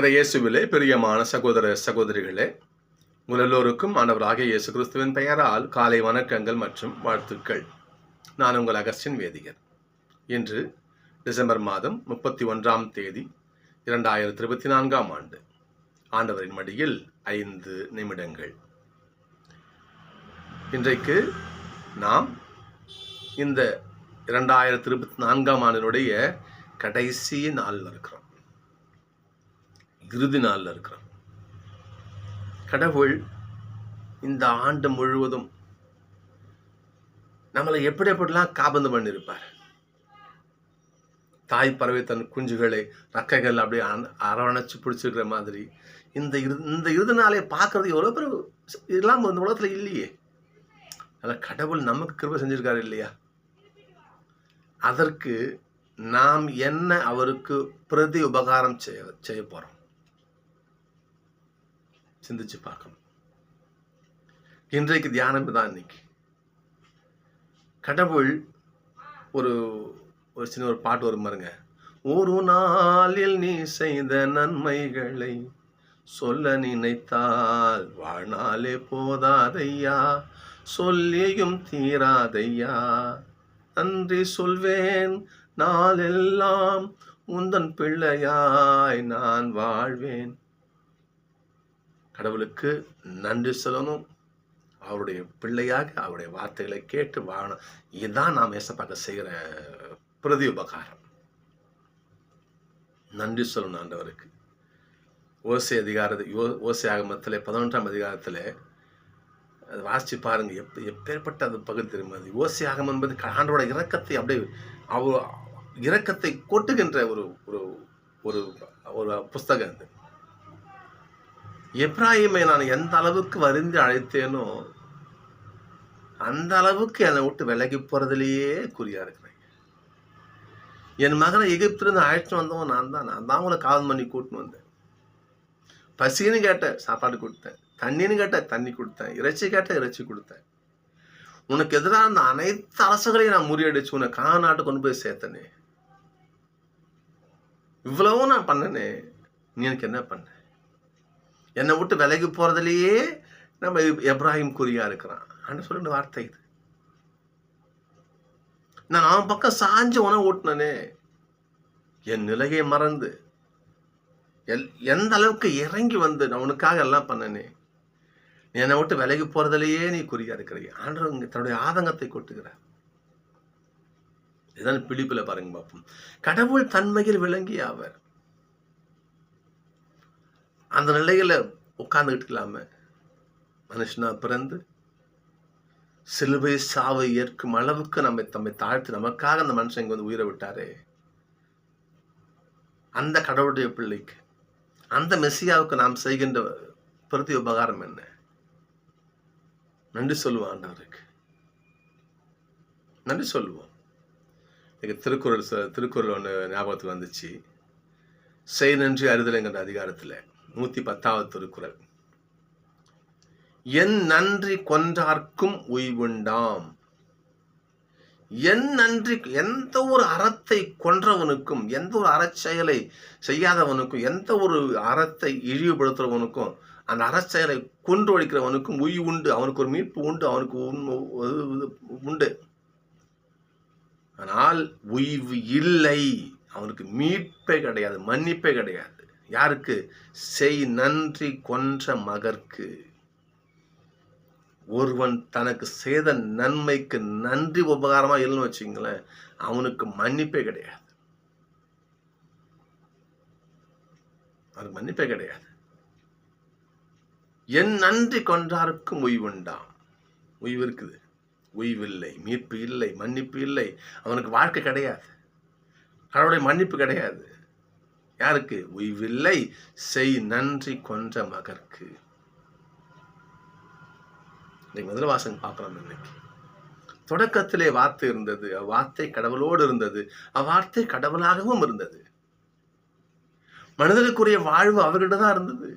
இயேசுவிலே பிரியமான சகோதர சகோதரிகளே, உங்கள் எல்லோருக்கும் ஆண்டவராகிய இயேசு கிறிஸ்துவின் பெயரால் காலை வணக்கங்கள் மற்றும் வாழ்த்துக்கள். நான் உங்கள் அகஸ்டின் வேதிகர். இன்று டிசம்பர் மாதம் 31ஆம் தேதி 2024ஆம் ஆண்டு. ஆண்டவரின் மடியில் 5 நிமிடங்கள். இன்றைக்கு நாம் இந்த 2024ஆம் ஆண்டினுடைய கடைசி நாளில் இருக்கிறோம். இறுதி நாளில் இருக்கிறோம். கடவுள் இந்த ஆண்டு முழுவதும் நம்மளை எப்படிலாம் காபந்து பண்ணியிருப்பார். தாய் பறவை தன் குஞ்சுகளை ரக்கைகள் அப்படியே அரவணைச்சு பிடிச்சிருக்கிற மாதிரி இந்த இறுதி நாளை பார்க்கறது எவ்வளோ பேர் இதெல்லாம் இந்த உலகத்தில் இல்லையே. அதில் கடவுள் நமக்கு கிருபை செஞ்சிருக்காரு இல்லையா? அதற்கு நாம் என்ன அவருக்கு பிரதி உபகாரம் செய்ய போகிறோம் சிந்திச்சு பார்க்கணும். இன்றைக்கு தியானம் தான். இன்னைக்கு கடவுள் ஒரு சின்ன ஒரு பாட்டு வரும் பாருங்க. ஒரு நாளில் நீ செய்த நன்மைகளை சொல்ல நினைத்தால் வாழ்நாளே போதாதையா, சொல்லியும் தீராதையா, நன்றி சொல்வேன் நாளெல்லாம் உந்தன் பிள்ளையாய் நான் வாழ்வேன். கடவுளுக்கு நன்றி சொல்லணும், அவருடைய பிள்ளையாக அவருடைய வார்த்தைகளை கேட்டு வாழணும். இதுதான் நாம் ஏசப்பாக்க செய்கிற பிரதி உபகாரம். நன்றி சொல்லணும் ஆண்டவருக்கு. ஓசை ஆகமத்தில் 11ஆம் அதிகாரத்தில் அது வாசிச்சு பாருங்க. எப்பேற்பட்ட அது பகுதி தெரியுமா? அது ஓசை ஆகமம் என்பது ஆண்டோட இரக்கத்தை அப்படியே இரக்கத்தை கொட்டுகின்ற ஒரு ஒரு ஒரு புஸ்தகம். அது எப்ராஹிமை நான் எந்த அளவுக்கு வருந்தி அழைத்தேனோ அந்த அளவுக்கு என்னை விட்டு விலகி போறதுலேயே குறியா இருக்கிறேன். என் மகனை எகிப்திலிருந்து அழைச்சிட்டு வந்தவன் நான் தான் உங்களை காவல் பண்ணி கூட்டின்னு வந்தேன். பசின்னு கேட்ட சாப்பாடு கொடுத்தேன், தண்ணின்னு கேட்ட தண்ணி கொடுத்தேன், இறைச்சி கேட்ட இறைச்சி கொடுத்தேன். உனக்கு எதிராக அந்த அனைத்து அரசுகளையும் நான் முறியடிச்சு உன்னை நாட்டுக்கு கொண்டு போய் சேர்த்தனே. இவ்வளவும் நான் பண்ணனே, நீ எனக்கு என்ன பண்ண? என்னை விட்டு விலகி போறதுலேயே நம்ம எப்ராஹிம் குறியா இருக்கிறான். அப்படின்னு சொல்லிட்டு வார்த்தை இது. நான் அவன் பக்கம் சாஞ்சு உணவு ஓட்டினே, என் நிலையை மறந்து எந்த அளவுக்கு இறங்கி வந்து நான் உனக்காக எல்லாம் பண்ணனே, நீ என்னை விட்டு விலகி போறதுலேயே நீ குறியா இருக்கிறீங்க. ஆண்டவர் தன்னுடைய ஆதங்கத்தை கொட்டுகிறார். இதுதான் பிலிப்புல பாருங்க பார்ப்போம். கடவுள் தன்மையில் விளங்கி அவர் அந்த நிலையில உட்கார்ந்துகிட்டு இல்லாம மனுஷனா பிறந்து சிலுவை சாவை ஏற்கும் அளவுக்கு தம்மை தாழ்த்தி நமக்காக அந்த மனுஷன் இங்க வந்து உயிரை விட்டாரே. அந்த கடவுளுடைய பிள்ளைக்கு, அந்த மெசியாவுக்கு நாம் செய்கின்ற பிரதி உபகாரம் என்ன? நன்றி சொல்லுவோம் ஆண்டவருக்கு. நன்றி சொல்லுவோம். திருக்குறள் ஒன்று ஞாபகத்துக்கு வந்துச்சு. செய் நன்றி அறிதலைங்கிற அதிகாரத்தில் 110வது திருக்குறள். என் நன்றி கொன்றார்க்கும் உய்வுண்டாம். என் நன்றி, எந்த ஒரு அறத்தை கொன்றவனுக்கும், எந்த ஒரு அறச்செயலை செய்யாதவனுக்கும், எந்த ஒரு அறத்தை இழிவுபடுத்துறவனுக்கும், அந்த அறச்செயலை கொன்று ஒழிக்கிறவனுக்கும் உய்வு உண்டு. அவனுக்கு ஒரு மீட்பு உண்டு, அவனுக்கு உண்டு. ஆனால் உய்வு இல்லை, அவனுக்கு மீட்பே கிடையாது, மன்னிப்பே கிடையாது. யாருக்கு? செய் நன்றி கொன்ற மகற்கு. ஒருவன் தனக்கு செய்த நன்மைக்கு நன்றி உபகாரமா இல்லைன்னு வச்சுங்களேன், அவனுக்கு மன்னிப்பே கிடையாது. அவனுக்கு மன்னிப்பே கிடையாது. என் நன்றி கொன்றாருக்கும் உய்வுண்டாம். உய்வு இருக்குது, உய்வில்லை, மீட்பு இல்லை, மன்னிப்பு இல்லை. அவனுக்கு வாழ்க்கை கிடையாது, அவனுடைய மன்னிப்பு கிடையாது. யாருக்கு? உய்வில்லை, செய் நன்றி கொன்ற மகற்கு. முதல் வாசகம் பார்க்கலாம். இன்னைக்கு தொடக்கத்திலே வார்த்தை இருந்தது, அவ்வார்த்தை கடவுளோடு இருந்தது, அவ்வார்த்தை கடவுளாகவும் இருந்தது. மனிதனுக்குரிய வாழ்வு அவர்கிட்ட தான் இருந்தது,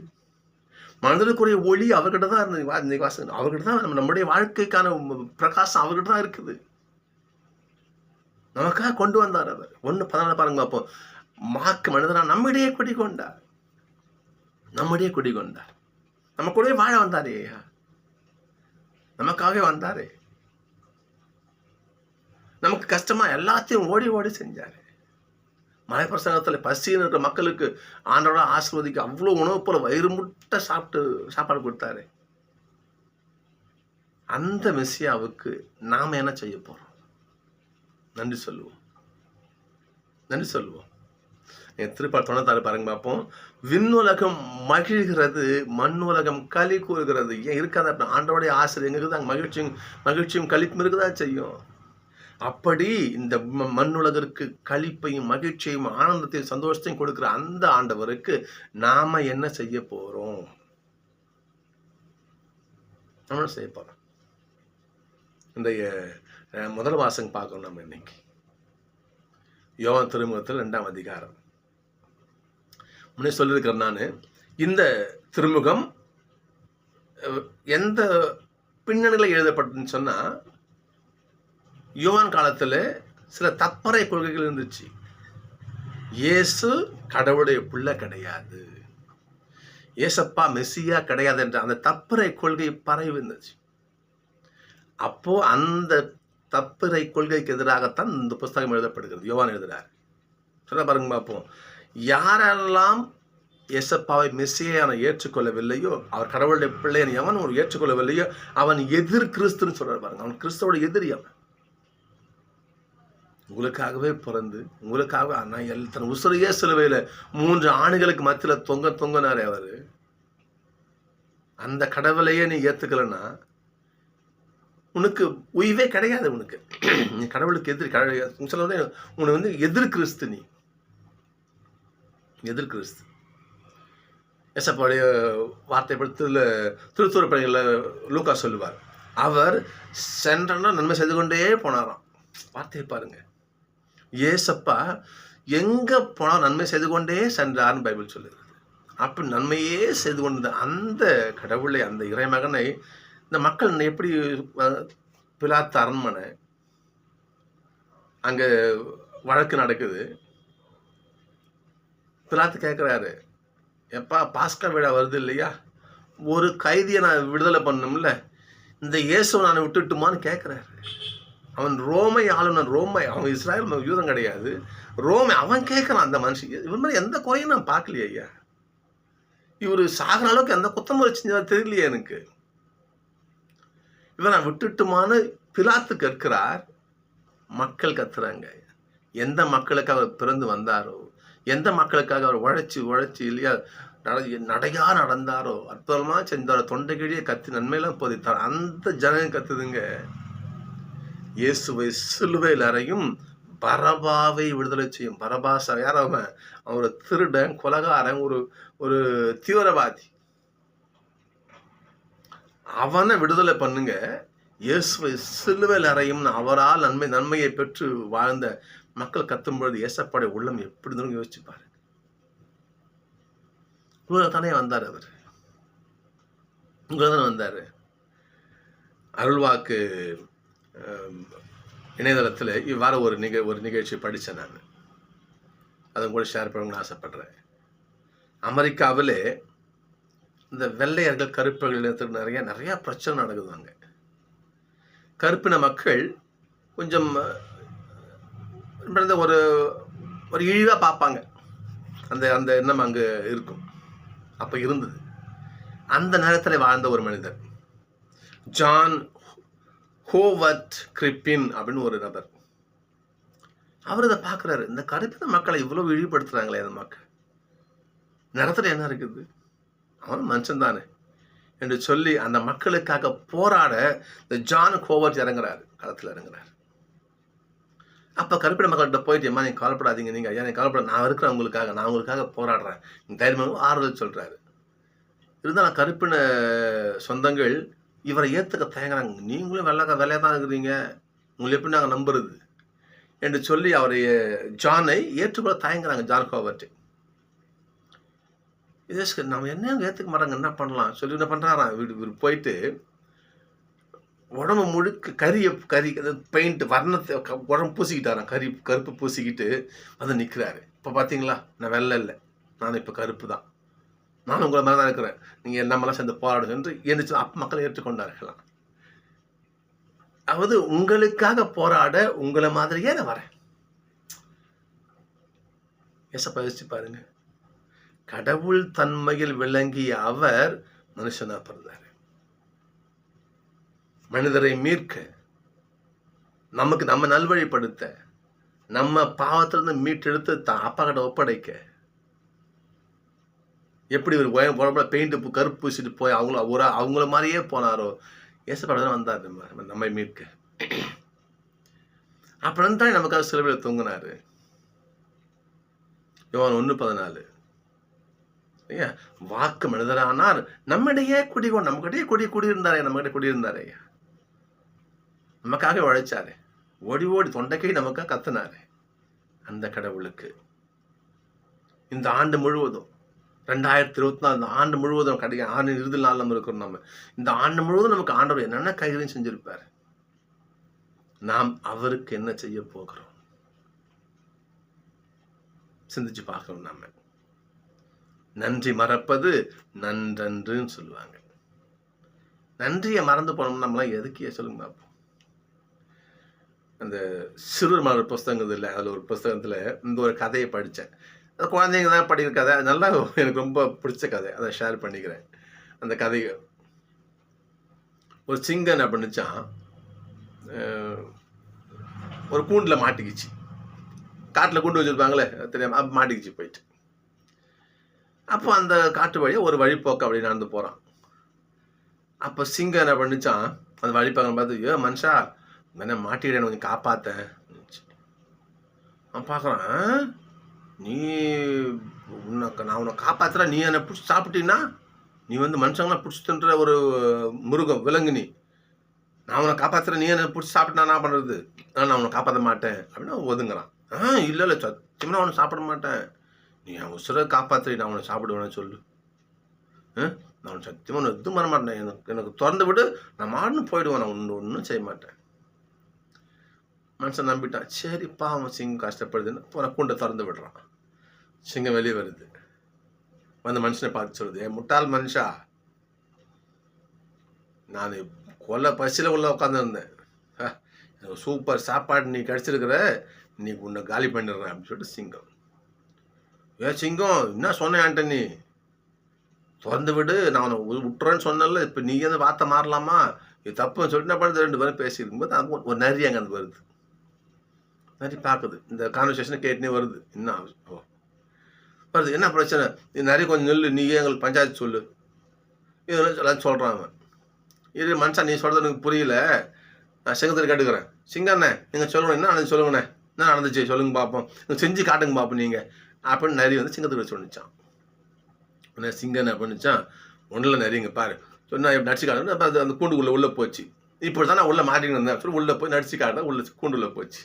மனிதனுக்குரிய ஒளி அவர்கிட்ட தான் இருந்தது. இன்னைக்கு வாசகம் அவர்கிட்ட தான், நம்முடைய வாழ்க்கைக்கான பிரகாசம் அவர்கிட்ட தான் இருக்குது. நமக்காக கொண்டு வந்தார் அவர். 1:14 பாருங்க பார்ப்போம். மார்க் மனிதனா நம்மிடையே குடி கொண்டார். நம்முடைய குடிகொண்டார். நம்ம கூடவே வாழ வந்தாரே ஐயா, நமக்காகவே வந்தாரே. நமக்கு கஷ்டமா எல்லாத்தையும் ஓடி ஓடி செஞ்சாரு. மலைப்பிரசங்கத்தில் பசின்னு இருக்கிற மக்களுக்கு ஆண்டோட ஆசீர்வதிக்க அவ்வளோ உணவு போல வயிறு முட்டை சாப்பாடு கொடுத்தாரு. அந்த மெசியாவுக்கு நாம் என்ன செய்ய போறோம்? நன்றி சொல்லுவோம், நன்றி சொல்லுவோம். திருப்பால் 96 பாருங்க பார்ப்போம். விண்ணுலகம் மகிழ்கிறது, மண்ணுலகம் களி கூறுகிறது. ஏன் இருக்காத? ஆண்டோடைய ஆசிரியர் எங்க இருக்குது, மகிழ்ச்சியும் களிப்பும் இருக்குதான் செய்யும். அப்படி இந்த மண்ணுலகிற்கு களிப்பையும் மகிழ்ச்சியையும் ஆனந்தத்தையும் சந்தோஷத்தையும் கொடுக்கிற அந்த ஆண்டவருக்கு நாம என்ன செய்ய போறோம்? நம்ம செய்ய போறோம். இன்றைய முதல் வாசகம் பார்க்கணும். நம்ம இன்னைக்கு யோவான் திருமுகத்தில் 2ஆம் அதிகாரம். முன்னே சொல்லியிருக்கிறேன் நான், இந்த திருமுகம் எந்த பின்னணியில் எழுதப்பட்டதுன்னு சொன்னா, யோவான் காலத்துல சில தப்பறை கொள்கைகள் இருந்துச்சு. இயேசு கடவுளுடைய பிள்ளை கிடையாது, ஏசப்பா மெசியா கிடையாது என்ற அந்த தப்பறை கொள்கை பரவி இருந்துச்சு. அப்போ அந்த தப்பறை கொள்கைக்கு எதிராகத்தான் இந்த புஸ்தகம் எழுதப்படுகிறது. யோவான் எழுதுறார். சொல்ல பாருங்க பார்ப்போம். யாரெல்லாம் ஏசப்பாவை மெசியான ஏற்றுக்கொள்ளவில்லையோ, அவர் கடவுளுடைய பிள்ளையை எவன் ஒரு ஏற்றுக்கொள்ளவில்லையோ அவன் எதிர் கிறிஸ்துன்னு சொல்றாரு பாருங்க. அவன் கிறிஸ்துவோட எதிரி. அவன் உங்களுக்காகவே பிறந்து உங்களுக்காக தன் உசுரையே சிலுவையில 3 ஆணுகளுக்கு மத்தியில தொங்கினாரே அவரு. அந்த கடவுளையே நீ ஏத்துக்கலன்னா உனக்கு உய்வே கிடையாது. உனக்கு நீ கடவுளுக்கு எதிரி. உன்னை வந்து எதிர் கிறிஸ்து. நீ எதிர் கிறிஸ்து. ஏசப்பாவுடைய வார்த்தைப்படுத்தல திருத்தூர் பணிகளில் லூக்கா சொல்லுவார். அவர் சென்றனா நன்மை செய்து கொண்டே போனாராம். வார்த்தையை பாருங்க. ஏசப்பா எங்க போனா நன்மை செய்து கொண்டே சென்றார்னு பைபிள் சொல்லுகிறது. அப்படி நன்மையே செய்து கொண்ட அந்த கடவுளை, அந்த இறைமகனை இந்த மக்கள் எப்படி பிலாத்து அரண்மனை அங்க வழக்கு நடக்குது. பிலாத்து கேட்குறாரு, எப்பா பாஸ்கா விழா வருது இல்லையா, ஒரு கைதியை நான் விடுதலை பண்ணணும்ல, இந்த இயேசுவை நான் விட்டுட்டுமான்னு கேட்குறாரு. அவன் ரோமை ஆளுநர். அவன் இஸ்ராயல் யூதம் கிடையாது, ரோமை. அவன் கேட்குறான் அந்த மனுஷன். இவன் மாதிரி எந்த குறையும் நான் பார்க்கலையே ஐயா. இவர் சாகிற அளவுக்கு எந்த குத்தமுறை செஞ்சா தெரியலையே எனக்கு. இவன் நான் விட்டுட்டுமான்னு பிலாத்து கேட்கிறார். மக்கள் கத்துறாங்க. எந்த மக்களுக்காக அவர் பிறந்து வந்தாரோ, எந்த மக்களுக்காக அவர் உழைச்சி இல்லையா நடையா நடந்தாரோ, அற்புதமா செஞ்சாரோ, தொண்டை கிழியே கத்தி நன்மையெல்லாம் போதித்தார், அந்த ஜனம் கத்துதுங்க. இயேசுவை சிலுவையில் அறையும், பரபாவை விடுதலை செய்யும். பரபாச யார்? அவன் ஒரு திருடன், கொலகாரன், ஒரு தீவிரவாதி. அவனை விடுதலை பண்ணுங்க. இயேசுவை சிலுவையில் அறையும், அவரால் நன்மையை பெற்று வாழ்ந்த மக்கள் கத்தும்பொழுது ஏசப்பாடைய உள்ளம் எப்படி இருந்தாலும் யோசிச்சு பாருங்க. தானே வந்தார் அவர். தானே வந்தாரு. அருள்வாக்கு இணையதளத்தில் இவ்வாறு ஒரு நிகழ்ச்சி படித்தேன் நான். அதை கூட ஷேர் பண்ணணும்னு ஆசைப்படுறேன். அமெரிக்காவில் இந்த வெள்ளையர்கள் கருப்பர்கள் நிறைய பிரச்சனை நடக்குதுவாங்க. கருப்பின மக்கள் கொஞ்சம் ஒரு இழிவாக பார்ப்பாங்க. அந்த எண்ணம் அங்கே இருக்கும். அப்போ இருந்தது. அந்த நேரத்தில் வாழ்ந்த ஒரு மனிதர் ஜான் ஹோவர்ட் கிரிப்பின் அப்படின்னு ஒரு நபர். அவர் இதை பார்க்குறாரு. இந்த கருப்பின மக்களை இவ்வளோ இழிவுபடுத்துகிறாங்களே அந்த மக்கள், நிறத்தில் என்ன இருக்குது, அவன் மனுஷன் தானே என்று சொல்லி அந்த மக்களுக்காக போராட இந்த ஜான் ஹோவர்ட் இறங்குறாரு, களத்தில் இறங்குறாரு. அப்போ கருப்பின மக்கள்கிட்ட போயிட்டு, அம்மா நீங்கள் கவலைப்படாதீங்க, நீங்கள் ஐயா நீங்கள் கவலைப்பட, நான் இருக்கிறேன் உங்களுக்காக, நான் உங்களுக்காக போராடுறேன், நீங்கள் தைரியமாக ஆறுதல் சொல்கிறாரு. இருந்தாலும் கருப்பின சொந்தங்கள் இவரை ஏற்றுக்க தயங்குறாங்க. நீங்களும் வெள்ளையாக தான் இருக்கிறீங்க, உங்களை எப்படி நாங்கள் நம்புறது என்று சொல்லி அவரை ஜானை ஏற்றுக்கொள்ள தயங்குறாங்க. ஜான் ஹோவர்ட் இதே நம்ம என்ன ஏற்றுக்க மாட்டாங்க, என்ன பண்ணலாம் சொல்லி என்ன பண்ணுறாராம். இவர் போயிட்டு உடம்பு முழுக்க கறி பெயிண்ட் வர்ணத்தை உடம்பு பூசிக்கிட்டாராம். கருப்பு பூசிக்கிட்டு வந்து நிற்கிறாரு. இப்போ பார்த்தீங்களா, நான் வெள்ளை இல்லை, நான் இப்போ கருப்பு தான், நான் உங்களை மாதிரி தான் இருக்கிறேன், நீங்கள் நம்மளாம் சேர்ந்து போராடும் என்று எந்திரிச்சு மக்கள் ஏற்றுக்கொண்டார்களாம். அதாவது உங்களுக்காக போராட உங்களை மாதிரியே நான் வரேன். ஏசப்பா யோசிச்சு பாருங்க. கடவுள் தன்மையில் விளங்கிய அவர் மனுஷனா பிறந்தார். மனிதரை மீட்க, நமக்கு நம்ம நல்வழிப்படுத்த, நம்ம பாவத்திலிருந்து மீட்டெடுத்து அப்பா கிட்ட ஒப்படைக்க. எப்படி ஒரு உடம்புல பெயிண்ட் கருப்பு பூசிட்டு போய் அவங்கள மாதிரியே போனாரோ, ஏசப்பா தான் வந்தார் நம்மை மீட்க. அப்புறம் தான் நமக்காக சிலுவையில் தொங்கினாரு. யோவான் 1:14. வாக்கு மனிதரானார், நம்மிடையே நமக்கிட்டே குடியிருந்தாரே, நம்மகிட்ட குடியிருந்தாரே, நமக்காக உழைச்சாரு, ஓடி ஓடி தொண்டைக்கை நமக்காக கத்துனாரு. அந்த கடவுளுக்கு இந்த ஆண்டு முழுவதும் 2024 இந்த ஆண்டு முழுவதும் ஆண்டு இறுதி நாள் நம்ம இருக்கிறோம். நம்ம இந்த ஆண்டு முழுவதும் நமக்கு ஆண்டவர் என்னென்ன கைகளையும் செஞ்சிருப்பாரு. நாம் அவருக்கு என்ன செய்ய போகிறோம் சிந்திச்சு பார்க்கணும். நம்ம நன்றி மறப்பது நன்றன்றுன்னு சொல்லுவாங்க. நன்றியை மறந்து போனோம் நம்மளாம் எதுக்கே சொல்லுங்க பார்ப்போம். அந்த சிறுவர் மலர் புஸ்தகம் இல்லை, அதில் ஒரு புஸ்தகத்தில் இந்த ஒரு கதையை படித்தேன். அந்த குழந்தைங்க தான் படிக்கிற கதை, நல்லா எனக்கு ரொம்ப பிடிச்ச கதை, அதை ஷேர் பண்ணிக்கிறேன். அந்த கதை, ஒரு சிங்கம் என்ன பண்ணிச்சான், ஒரு கூண்டில் மாட்டிக்கிச்சு. காட்டில் கூண்டு வச்சுருப்பாங்களே தெரியாம மாட்டிக்கிச்சு போயிட்டு. அப்போ அந்த காட்டு வழியை ஒரு வழிப்போக்கு அப்படி நடந்து போகிறான். அப்போ சிங்கம் என்ன பண்ணிச்சான், அந்த வழிப்போக்கனை பார்த்து, மனுஷா என்ன மாட்டிக்கிட்டேன், கொஞ்சம் காப்பாற்றேன். அவன் பார்க்குறான், நீ நான் உன்னை காப்பாற்றுறேன், நீ என்னை பிடிச்சி சாப்பிட்டீங்கன்னா நீ மனுஷங்களாம் பிடிச்சி தின்ற ஒரு மிருகம், விலங்கு நீ. நான் உன்னை காப்பாற்றுறேன், நீ என்னை பிடிச்சி சாப்பிட்டா நான் பண்ணுறது, நான் உன்னை காப்பாற்ற மாட்டேன் அப்படின்னு அவன் ஒதுங்குறான். இல்லை சத்தியமாக அவனை சாப்பிட மாட்டேன், நீ அவன் உசுரை காப்பாற்றி நான் அவனை சாப்பிடுவேன்னு சொல்லு. நான் அவனை சத்தியமாக ஒன்று எதுவும் பண்ண மாட்டேன், எனக்கு திறந்து விடு, நான் மாடுன்னு போயிடுவேன், நான் ஒன்றும் செய்ய மாட்டேன். மனுஷன் நம்பிட்டான். சரிப்பா, அவன் சிங்கம் கஷ்டப்படுதுன்னு போன கூண்டை திறந்து விடுறான். சிங்கம் வெளியே வருது, வந்து மனுஷனை பார்த்து சொல்லுது, முட்டாள் மனுஷா, நான் பசியில் உள்ள உட்காந்துருந்தேன், சூப்பர் சாப்பாடு நீ கிடச்சிருக்கிற, நீ உன்னை காலி பண்ணிடுறேன் அப்படின்னு சொல்லிட்டு சிங்கம். சிங்கம் என்ன சொன்னேன்ட்ட, நீ திறந்து விடு, நான் அவனை விட்டுறேன்னு சொன்னல, இப்போ நீ வார்த்தை மாறலாமா, இது தப்புன்னு சொல்லிட்டு என்ன பண்ணுறது. 2 பேரும் பேசியிருக்கும்போது அது ஒரு நரி அங்கே வந்து வருது. நரி பார்க்குது, இந்த கான்வர்சேஷனை கேட்டுனே வருது. என்ன வருது, என்ன பிரச்சனை, இது நிறைய கொஞ்சம் நெல், நீயே எங்களுக்கு பஞ்சாயத்து சொல்லு, இதெல்லாம் சொல்கிறான் அவன். இது மனுஷா, நீ சொல்கிறது எனக்கு புரியல, நான் சிங்கத்தில் கேட்டுக்கிறேன். சிங்கண்ணே நீங்கள் சொல்லணும், என்ன நடந்து சொல்லுங்கண்ணே, என்ன நடந்துச்சு சொல்லுங்க பார்ப்போம், நீங்கள் செஞ்சு காட்டுங்க பார்ப்போம் நீங்கள் அப்படின்னு நரி சிங்கத்துக்கு சொன்னிச்சான். உடனே சிங்கம் என்ன பண்ணிச்சான், ஒன்றில் நரி இங்கே பாரு சொன்னா எப்படி நடிச்சு காட்டு, அப்போ அந்த கூண்டுக்குள்ளே உள்ளே போச்சு. இப்போ தான் நான் உள்ளே மாட்டிக்கிட்டு இருந்தேன் சொல்லி உள்ளே போய் நடிச்சு காட்ட, உள்ள கூண்டுள்ள போச்சு.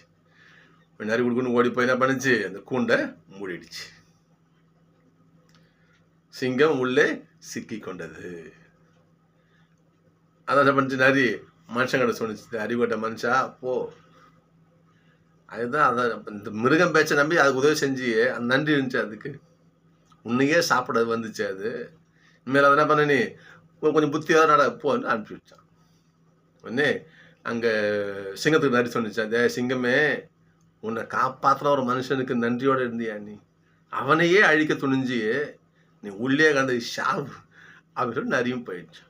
நரி கொடுக்குன்னு ஓடி போய் என்ன பண்ணிச்சு, அந்த கூண்டை மூடிடுச்சு. சிங்கம் உள்ளே சிக்கி கொண்டது. அதான் என்ன பண்ணிச்சு, நரி மனுஷங்கிட்ட சொன்னிச்சு, அறிவட்ட மனுஷா போ. அதுதான் அதான் இந்த மிருகம் பேச்சை நம்பி அதுக்கு உதவி செஞ்சு அந்த நன்றி இருந்துச்சு, அதுக்கு உன்னையே சாப்பிட வந்துச்சு. அது இனிமேல் அதை என்ன பண்ண, நீ கொஞ்சம் புத்தியாக நட போன்னு அனுப்பி வச்சான். உடனே அங்கே சிங்கத்துக்கு நன்றி சொன்னிச்சான், அதே சிங்கமே, உன்னை காப்பாற்றுற ஒரு மனுஷனுக்கு நன்றியோடு இருந்தியா, நீ அவனையே அழிக்க துணிஞ்சி நீ உள்ளே கண்ட ஷாவு அப்படின்னு சொல்லி நரியும் போயிடுச்சு.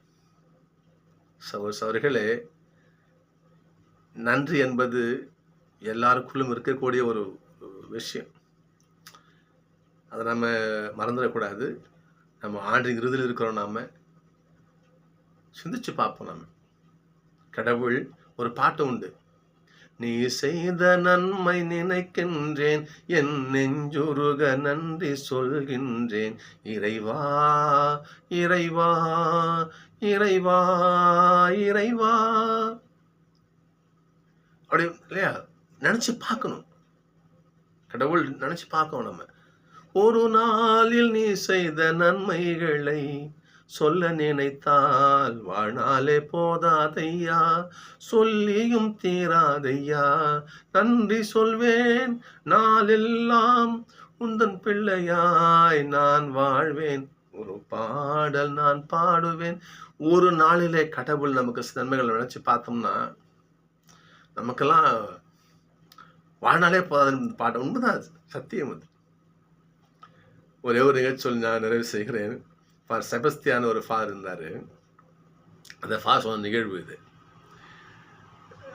சவர்களே, நன்றி என்பது எல்லாருக்குள்ளும் இருக்கக்கூடிய ஒரு விஷயம். அதை நம்ம மறந்துடக்கூடாது. நம்ம ஆண்டின் இறுதியில் இருக்கிறோம், நாம் சிந்திச்சு பார்ப்போம். நம்ம கடவுள் ஒரு பாட்டு உண்டு, நீ செய்த நன்மை நினைக்கின்றேன், என் நெஞ்சுருக நன்றி சொல்கின்றேன், இறைவா இறைவா இறைவா இறைவா அப்படி இல்லையா, நினைச்சு பார்க்கணும். கடவுள் நினைச்சு பார்க்கணும். நம்ம ஒரு நாளில் நீ செய்த நன்மைகளை சொல்ல நினைத்தால் வாழ்நாளே போதாதையா, சொல்லியும் தீராதையா, நன்றி சொல்வேன் நாளெல்லாம், உந்தன் பிள்ளையாய் நான் வாழ்வேன். ஒரு பாடல் நான் பாடுவேன். ஒரு நாளிலே கடவுள் நமக்கு நன்மைகள் நினைச்சு பார்த்தோம்னா நமக்கெல்லாம் வாழ்நாளே போதாதுன்னு பாட்டு. உண்மைதான், சத்தியம் அது. ஒரே ஒரு நிகழ்ச்சி சொல்லி நான் நிறைவு செய்கிறேன். ஃபார் செபஸ்தியான் ஒரு ஃபாதர் இருந்தார். அந்த ஃபாதர் சொன்ன நிகழ்வு இது.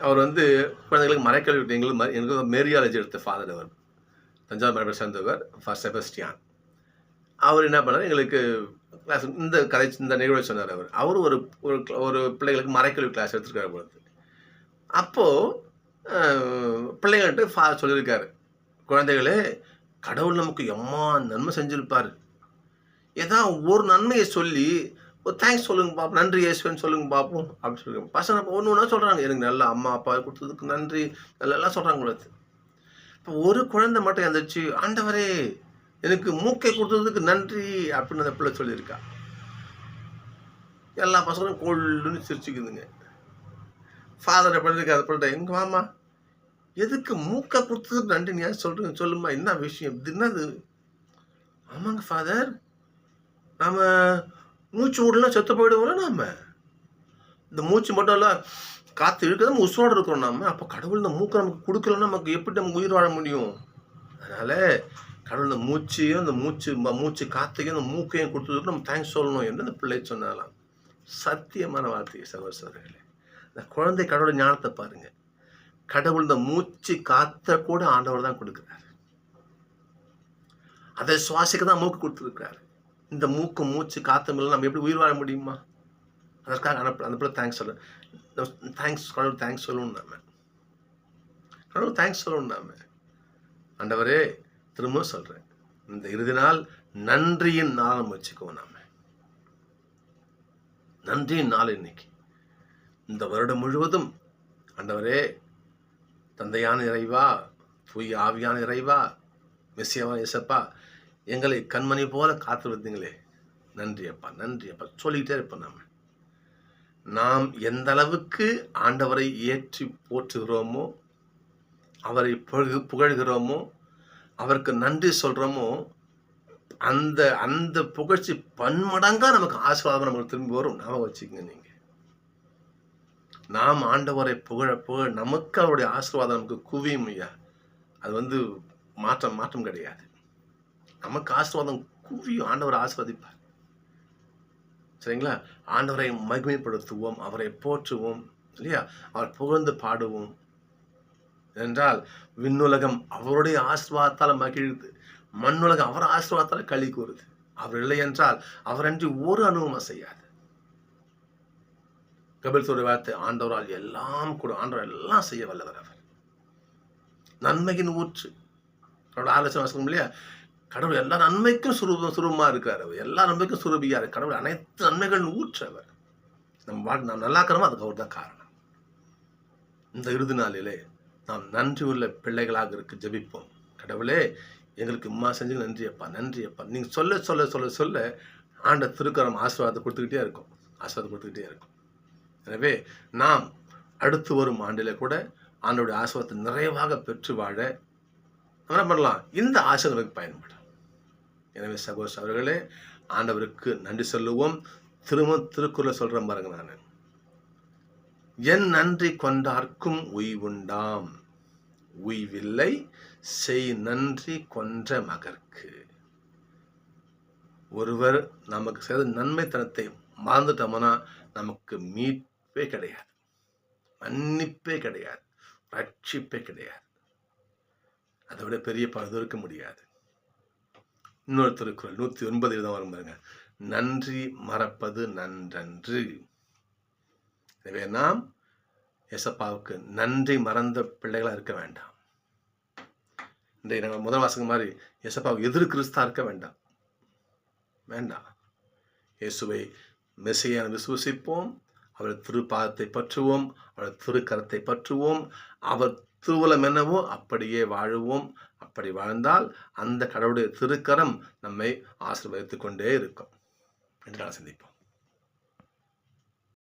அவர் குழந்தைகளுக்கு மறைக்கல்வி எங்களுக்கு மேரியாலஜி எடுத்த ஃபாதர். அவர் தஞ்சாவூர் மரபை சேர்ந்தவர். ஃபார் செபஸ்டியான் அவர் என்ன பண்ணார், எங்களுக்கு கிளாஸ் இந்த நிகழ்வை சொன்னார். அவர் ஒரு ஒரு பிள்ளைகளுக்கு மறைக்கல்வி கிளாஸ் எடுத்துருக்காரு பொழுது. அப்போது பிள்ளைங்கள்ட்ட ஃபாதர் சொல்லியிருக்காரு, குழந்தைகளே, கடவுள் நமக்கு எம்மா நன்மை செஞ்சுருப்பார். ஏதா ஒரு நன்மையை சொல்லி ஒரு தேங்க்ஸ் சொல்லுங்க பார்ப்போம், நன்றி இயேசுவேன்னு சொல்லுங்க பார்ப்போம் அப்படின்னு சொல்லுங்க. பசங்க ஒன்று ஒன்றா சொல்கிறாங்க, எனக்கு நல்லா அம்மா அப்பா கொடுத்ததுக்கு நன்றி நல்லா சொல்கிறாங்க உங்களுக்கு. இப்போ ஒரு குழந்தை மட்டும் எழுந்திரிச்சு, ஆண்டவரே எனக்கு மூக்கை கொடுத்ததுக்கு நன்றி அப்படின்னு அந்த பிள்ளை சொல்லியிருக்கா. எல்லா பசங்களும் கொள்ளுன்னு சிரிச்சுக்குதுங்க. ஃபாதரை பண்ணியிருக்கா அந்த பிள்ளை, எங்க வாமா, எதுக்கு மூக்கை கொடுத்ததுக்கு நன்றி நீ ஏன் சொல்றீங்க, சொல்லுமா, என்ன விஷயம், இது என்னது? ஆமாங்க ஃபாதர், நாம மூச்சு விடலாம் செத்து போயிடுவோம்ல. நாம இந்த மூச்சு மட்டும் இல்லை, காற்று இழுக்க நம்ம உசுரோடு இருக்கிறோம். நாம அப்போ கடவுள் இந்த மூக்கை நமக்கு கொடுக்கலன்னா நமக்கு எப்படி நமக்கு உயிர் வாழ முடியும்? அதனால கடவுள் இந்த மூச்சையும் இந்த மூச்சு காற்றையும் இந்த மூக்கையும் கொடுத்ததுக்கு நம்ம தேங்க்ஸ் சொல்லணும் என்று அந்த பிள்ளை சொன்னாலாம். சத்தியமான வார்த்தை சகோதரர்களே. இந்த குழந்தை கடவுளை ஞானத்தை பாருங்க. கடவுள் இந்த மூச்சு காற்றை கூட ஆண்டவர் தான் கொடுக்குறாரு. அதை சுவாசிக்க தான் மூக்கு கொடுத்துருக்கிறாரு. இந்த மூச்சு காற்று மேலே நம்ம எப்படி உயிர் வாழ முடியுமா? அதற்காக அந்த பிள்ளை தேங்க்ஸ் சொல்ல, கடவுள் தேங்க்ஸ் சொல்லணும். கடவுள் தேங்க்ஸ் சொல்லணும். ஆண்டவரே, திரும்ப சொல்றேன், இந்த இறுதி நாள் நன்றியின் நாள் நம்ம வச்சுக்குவோம். நன்றியின் நாள் இன்னைக்கு. இந்த வருடம் முழுவதும் ஆண்டவரே, தந்தையான இறைவா, தூய ஆவியான இறைவா, மெசியாவான இயேசப்பா, எங்களை கண்மணி போல காத்து வந்தீங்களே, நன்றி அப்பா, நன்றி அப்பா சொல்லிக்கிட்டே இருப்போம். நாம் எந்த அளவுக்கு ஆண்டவரை ஏற்றி போற்றுகிறோமோ, அவரை புகழ்கிறோமோ, அவருக்கு நன்றி சொல்றோமோ, அந்த அந்த புகழ்ச்சி பன்மடங்கா நமக்கு ஆசீர்வாதம் நமக்கு திரும்பி வரும். ஞாபகம் வச்சுக்கோங்க. நீங்க நாம் ஆண்டவரை புகழ நமக்கு அவருடைய ஆசீர்வாதம் நமக்கு குவியும் ஐயா. அது மாற்றம் கிடையாது. நமக்கு ஆசீர்வாதம் குவியும். ஆண்டவரை ஆசீர்வதிப்பார். சரிங்களா? ஆண்டவரை மகிமைப்படுத்துவோம், அவரை போற்றுவோம் இல்லையா? அவர் புகழ்ந்து பாடுவோம். என்றால் விண்ணுலகம் அவருடைய ஆசீர்வாதத்தால் மகிழ்ந்து, மண்ணுலகம் அவர் ஆசீர்வாதத்தால் களி கூறுது. அவர் இல்லை என்றால் அவரன்றி ஒரு அனுபவம் செய்யாது. கபில் வார்த்தை, ஆண்டவரால் எல்லாம் கூட, ஆண்டவர் எல்லாம் செய்ய வல்லவர். அவர் நன்மையின் ஊற்று. அவரோட ஆலோசனை வாசிக்கும் இல்லையா? கடவுள் எல்லா நன்மைக்கும் சுரூபமா இருக்கார். அவர் எல்லா நன்மைக்கும் சுரூபியா இருக்கு. கடவுள் அனைத்து நன்மைகளின் ஊற்று அவர். நாம் நல்லா இருக்கிறோமோ அதுக்கு அவர் தான் காரணம். இந்த இறுதி நாளிலே நாம் நன்றி உள்ள பிள்ளைகளாக இருக்கு ஜெபிப்போம். கடவுளே, எங்களுக்கு இம்மா செஞ்சு நன்றி அப்பா, நன்றி அப்பா. நீங்கள் சொல்ல சொல்ல சொல்ல சொல்ல ஆண்ட திருக்கரம் ஆசீர்வாதத்தை கொடுத்துக்கிட்டே இருக்கும். எனவே நாம் அடுத்து வரும் ஆண்டிலே கூட ஆண்டோடைய ஆசீர்வாதத்தை நிறைவாக பெற்று வாழ என்ன பண்ணலாம்? இந்த ஆசீர்வாதங்களுக்கு பயன்படும். எனவே சகோதரர்களே, ஆண்டவருக்கு நன்றி சொல்லுவோம். திருக்குறளை சொல்றேன் பாருங்க. நான் என் நன்றி கொண்டார்க்கும் உய்வுண்டாம், உய்வில்லை செய் நன்றி கொன்ற மகற்கு. ஒருவர் நமக்கு செய்த நன்மைத்தனத்தை மறந்துட்டோம்னா நமக்கு மீட்பே கிடையாது, மன்னிப்பே கிடையாது, ரட்சிப்பே கிடையாது. அதை விட பெரிய பழுது இருக்க முடியாது. இன்னொரு திருக்குறள் 109 தான் வரும் பாருங்க, நன்றி மறப்பது நன்றன்று. எனவே நாம் ஏசப்பாவுக்கு நன்றி மறந்த பிள்ளைகளா இருக்க வேண்டாம். இன்றைய நாங்கள் முதல் வாசகம் மாதிரி ஏசப்பாவுக்கு எதிர் கிறிஸ்தா இருக்க வேண்டாம். இயேசுவை மெசியான விசுவசிப்போம், அவர் திருப்பாதத்தை பற்றுவோம், அவர் திருக்கரத்தை பற்றுவோம், அவர் திருவுலம் என்னவோ அப்படியே வாழுவோம். அப்படி வாழ்ந்தால் அந்த கடவுளுடைய திருக்கரம் நம்மை ஆசீர்வதித்துக் கொண்டே இருக்கும் என்று நான் சிந்திப்போம்.